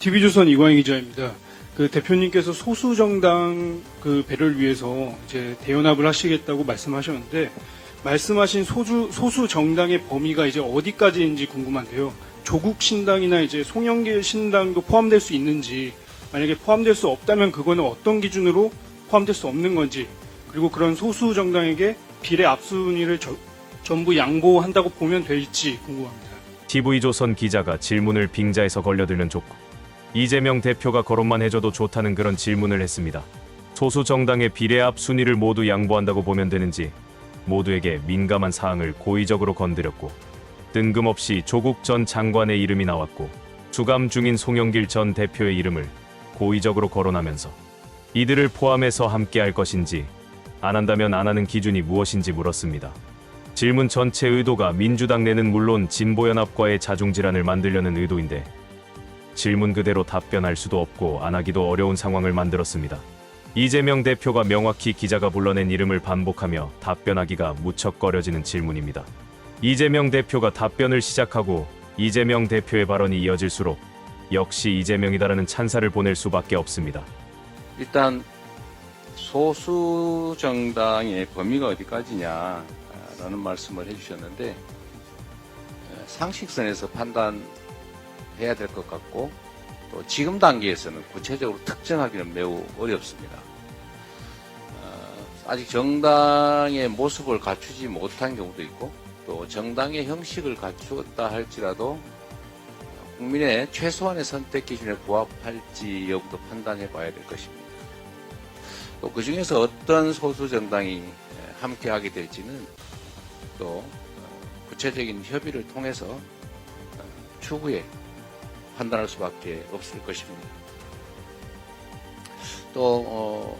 TV조선 이광희 기자입니다. 그 대표님께서 소수 정당 그 배를 위해서 이제 대연합을 하시겠다고 말씀하셨는데 말씀하신 소수 정당의 범위가 이제 어디까지인지 궁금한데요. 조국 신당이나 이제 송영길 신당도 포함될 수 있는지, 만약에 포함될 수 없다면 그거는 어떤 기준으로 포함될 수 없는 건지, 그리고 그런 소수 정당에게 비례 압순위를 전부 양보한다고 보면 될지 궁금합니다. TV조선 기자가 질문을 빙자해서 걸려들면 좋고 이재명 대표가 거론만 해줘도 좋다는 그런 질문을 했습니다. 소수 정당의 비례압 순위를 모두 양보한다고 보면 되는지, 모두에게 민감한 사항을 고의적으로 건드렸고 뜬금없이 조국 전 장관의 이름이 나왔고 수감 중인 송영길 전 대표의 이름을 고의적으로 거론하면서 이들을 포함해서 함께할 것인지, 안 한다면 안 하는 기준이 무엇인지 물었습니다. 질문 전체 의도가 민주당 내는 물론 진보연합과의 자중질환을 만들려는 의도인데 질문 그대로 답변할 수도 없고 안 하기도 어려운 상황을 만들었습니다. 이재명 대표가 명확히 기자가 불러낸 이름을 반복하며 답변하기가 무척 꺼려지는 질문입니다. 이재명 대표가 답변을 시작하고 이재명 대표의 발언이 이어질수록 역시 이재명이다라는 찬사를 보낼 수밖에 없습니다. 일단 소수 정당의 범위가 어디까지냐라는 말씀을 해주셨는데 상식선에서 판단해야 될 것 같고 또 지금 단계에서는 구체적으로 특정하기는 매우 어렵습니다. 아직 정당의 모습을 갖추지 못한 경우도 있고 또 정당의 형식을 갖추었다 할지라도 국민의 최소한의 선택 기준에 부합할지 여부도 판단해 봐야 될 것입니다. 또 그 중에서 어떤 소수 정당이 함께하게 될지는 또 구체적인 협의를 통해서 추후에 판단할 수밖에 없을 것입니다. 또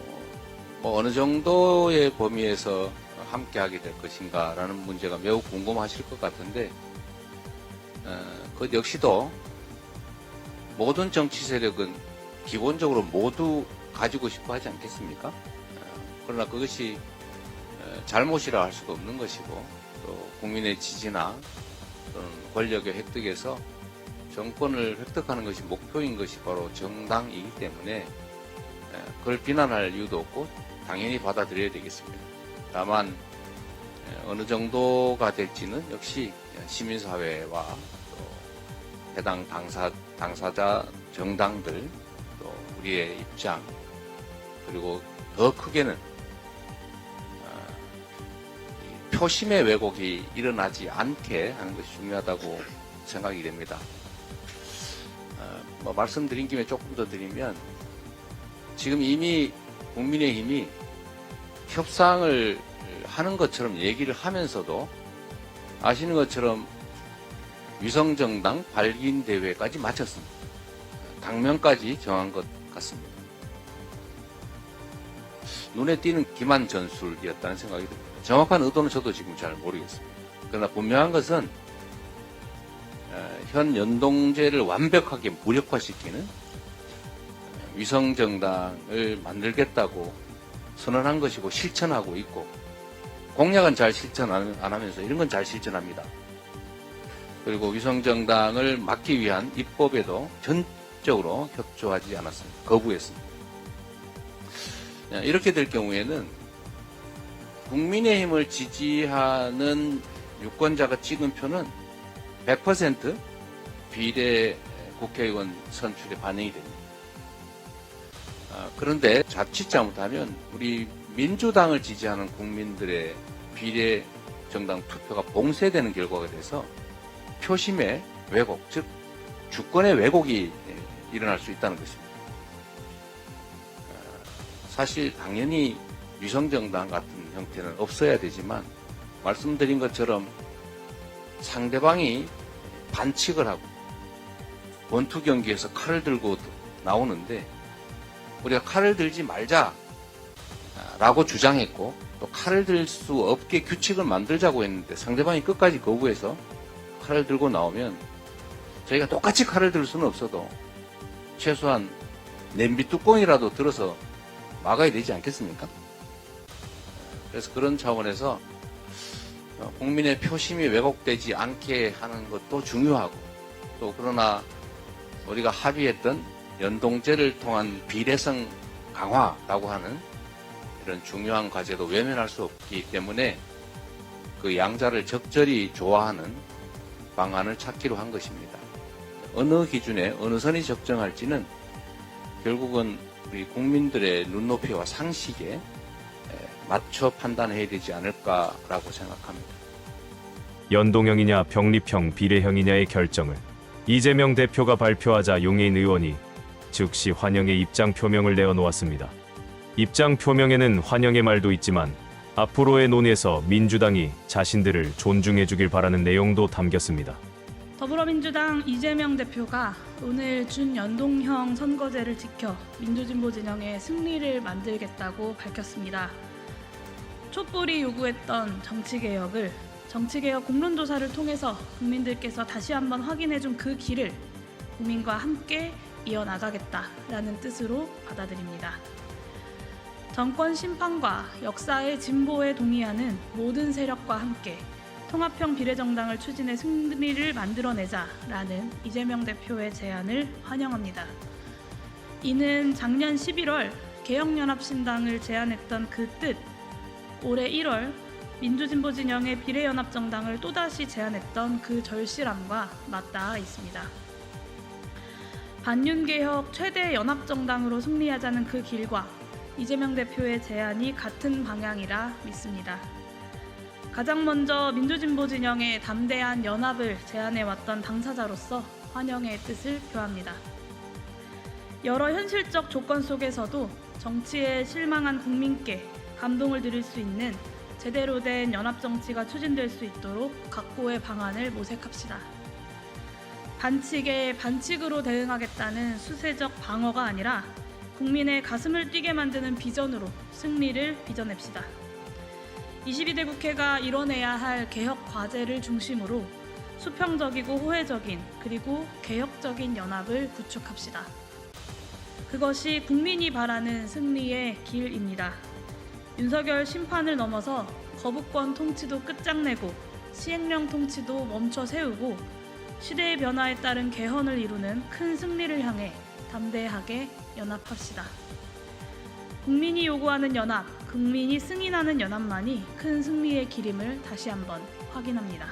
어느 정도의 범위에서 함께하게 될 것인가라는 문제가 매우 궁금하실 것 같은데 그 역시도 모든 정치 세력은 기본적으로 모두 가지고 싶어 하지 않겠습니까? 그러나 그것이 잘못이라 할 수도 없는 것이고 또 국민의 지지나 또는 권력의 획득에서 정권을 획득하는 것이 목표인 것이 바로 정당이기 때문에 그걸 비난할 이유도 없고 당연히 받아들여야 되겠습니다. 다만 어느 정도가 될지는 역시 시민사회와 또 해당 당사자 정당들 또 우리의 입장 그리고 더 크게는 표심의 왜곡이 일어나지 않게 하는 것이 중요하다고 생각이 됩니다. 말씀드린 김에 조금 더 드리면 지금 이미 국민의힘이 협상을 하는 것처럼 얘기를 하면서도 아시는 것처럼 위성정당 발기인대회까지 마쳤습니다. 당명까지 정한 것 같습니다. 눈에 띄는 기만 전술이었다는 생각이 듭니다. 정확한 의도는 저도 지금 잘 모르겠습니다. 그러나 분명한 것은 현 연동제를 완벽하게 무력화시키는 위성정당을 만들겠다고 선언한 것이고 실천하고 있고 공약은 잘 실천 안 하면서 이런 건 잘 실천합니다. 그리고 위성정당을 막기 위한 입법에도 전적으로 협조하지 않았습니다. 거부했습니다. 이렇게 될 경우에는 국민의힘을 지지하는 유권자가 찍은 표는 100% 비례 국회의원 선출에 반영이 됩니다. 그런데 자칫 잘못하면 우리 민주당을 지지하는 국민들의 비례 정당 투표가 봉쇄되는 결과가 돼서 표심의 왜곡, 즉 주권의 왜곡이 일어날 수 있다는 것입니다. 사실 당연히 위성정당 같은 형태는 없어야 되지만 말씀드린 것처럼 상대방이 반칙을 하고 원투 경기에서 칼을 들고 나오는데 우리가 칼을 들지 말자라고 주장했고 또 칼을 들 수 없게 규칙을 만들자고 했는데 상대방이 끝까지 거부해서 칼을 들고 나오면 저희가 똑같이 칼을 들 수는 없어도 최소한 냄비 뚜껑이라도 들어서 막아야 되지 않겠습니까? 그래서 그런 차원에서 국민의 표심이 왜곡되지 않게 하는 것도 중요하고 또 그러나 우리가 합의했던 연동제를 통한 비례성 강화라고 하는 이런 중요한 과제도 외면할 수 없기 때문에 그 양자를 적절히 조화하는 방안을 찾기로 한 것입니다. 어느 기준에 어느 선이 적정할지는 결국은 우리 국민들의 눈높이와 상식에 맞춰 판단해야 되지 않을까라고 생각합니다. 연동형이냐 병립형 비례형이냐의 결정을 이재명 대표가 발표하자 용해인 의원이 즉시 환영의 입장 표명을 내어놓았습니다. 입장 표명에는 환영의 말도 있지만 앞으로의 논의에서 민주당이 자신들을 존중해주길 바라는 내용도 담겼습니다. 더불어민주당 이재명 대표가 오늘 준연동형 선거제를 지켜 민주진보 진영의 승리를 만들겠다고 밝혔습니다. 촛불이 요구했던 정치개혁을 정치개혁 공론조사를 통해서 국민들께서 다시 한번 확인해준 그 길을 국민과 함께 이어나가겠다라는 뜻으로 받아들입니다. 정권 심판과 역사의 진보에 동의하는 모든 세력과 함께 통합형 비례정당을 추진해 승리를 만들어내자라는 이재명 대표의 제안을 환영합니다. 이는 작년 11월 개혁연합신당을 제안했던 그 뜻, 올해 1월 민주진보 진영의 비례연합정당을 또다시 제안했던 그 절실함과 맞닿아 있습니다. 반윤개혁 최대 연합정당으로 승리하자는 그 길과 이재명 대표의 제안이 같은 방향이라 믿습니다. 가장 먼저 민주진보 진영의 담대한 연합을 제안해왔던 당사자로서 환영의 뜻을 표합니다. 여러 현실적 조건 속에서도 정치에 실망한 국민께 감동을 드릴 수 있는 제대로 된 연합정치가 추진될 수 있도록 각고의 방안을 모색합시다. 반칙에 반칙으로 대응하겠다는 수세적 방어가 아니라 국민의 가슴을 뛰게 만드는 비전으로 승리를 빚어냅시다. 22대 국회가 이뤄내야 할 개혁 과제를 중심으로 수평적이고 호혜적인 그리고 개혁적인 연합을 구축합시다. 그것이 국민이 바라는 승리의 길입니다. 윤석열 심판을 넘어서 거부권 통치도 끝장내고 시행령 통치도 멈춰 세우고 시대의 변화에 따른 개헌을 이루는 큰 승리를 향해 담대하게 연합합시다. 국민이 요구하는 연합, 국민이 승인하는 연합만이 큰 승리의 길임을 다시 한번 확인합니다.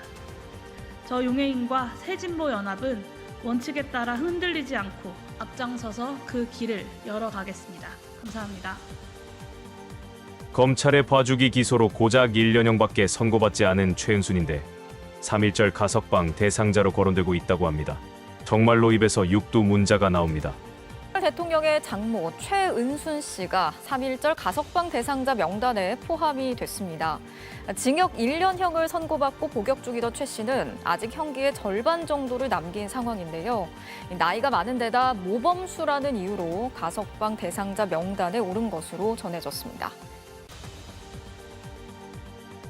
저 용해인과 새진보 연합은 원칙에 따라 흔들리지 않고 앞장서서 그 길을 열어가겠습니다. 감사합니다. 검찰의 봐주기 기소로 고작 1년형밖에 선고받지 않은 최은순인데 3.1절 가석방 대상자로 거론되고 있다고 합니다. 정말로 입에서 육두문자가 나옵니다. 대통령의 장모 최은순 씨가 3.1절 가석방 대상자 명단에 포함이 됐습니다. 징역 1년형을 선고받고 복역 중이던 최 씨는 아직 형기의 절반 정도를 남긴 상황인데요. 나이가 많은 데다 모범수라는 이유로 가석방 대상자 명단에 오른 것으로 전해졌습니다.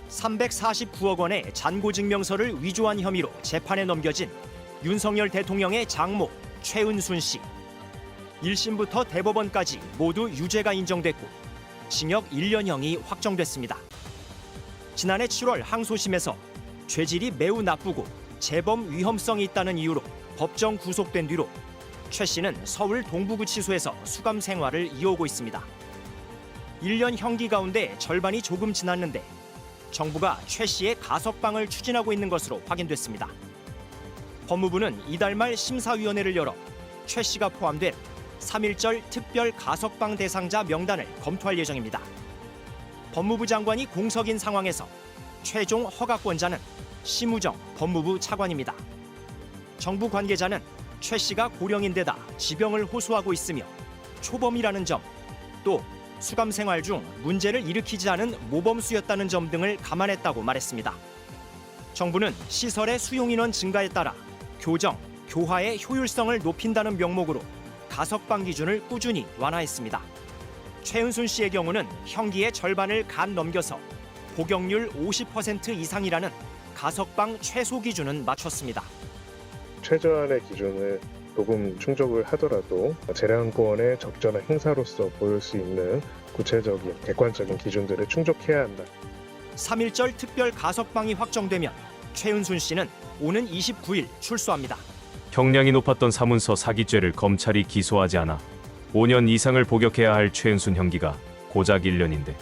349억 원의 잔고증명서를 위조한 혐의로 재판에 넘겨진 윤석열 대통령의 장모 최은순 씨. 1심부터 대법원까지 모두 유죄가 인정됐고 징역 1년형이 확정됐습니다. 지난해 7월 항소심에서 죄질이 매우 나쁘고 재범 위험성이 있다는 이유로 법정 구속된 뒤로 최 씨는 서울 동부구치소에서 수감 생활을 이어오고 있습니다. 1년 형기 가운데 절반이 조금 지났는데 정부가 최 씨의 가석방을 추진하고 있는 것으로 확인됐습니다. 법무부는 이달 말 심사위원회를 열어 최 씨가 포함된 3.1절 특별 가석방 대상자 명단을 검토할 예정입니다. 법무부 장관이 공석인 상황에서 최종 허가권자는 심우정 법무부 차관입니다. 정부 관계자는 최 씨가 고령인데다 지병을 호소하고 있으며 초범이라는 점, 또 수감 생활 중 문제를 일으키지 않은 모범수였다는 점 등을 감안했다고 말했습니다. 정부는 시설의 수용 인원 증가에 따라 교정, 교화의 효율성을 높인다는 명목으로 가석방 기준을 꾸준히 완화했습니다. 최은순 씨의 경우는 형기의 절반을 간 넘겨서 복역률 50% 이상이라는 가석방 최소 기준은 맞췄습니다. 최저한의 기준을 조금 충족을 하더라도 재량권의 적절한 행사로서 보일 수 있는 구체적인 객관적인 기준들을 충족해야 한다. 3.1절 특별 가석방이 확정되면 최은순 씨는 오는 29일 출소합니다. 형량이 높았던 사문서 사기죄를 검찰이 기소하지 않아 5년 이상을 복역해야 할 최은순 형기가 고작 1년인데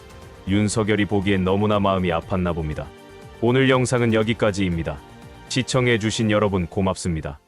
윤석열이 보기엔 너무나 마음이 아팠나 봅니다. 오늘 영상은 여기까지입니다. 시청해주신 여러분 고맙습니다.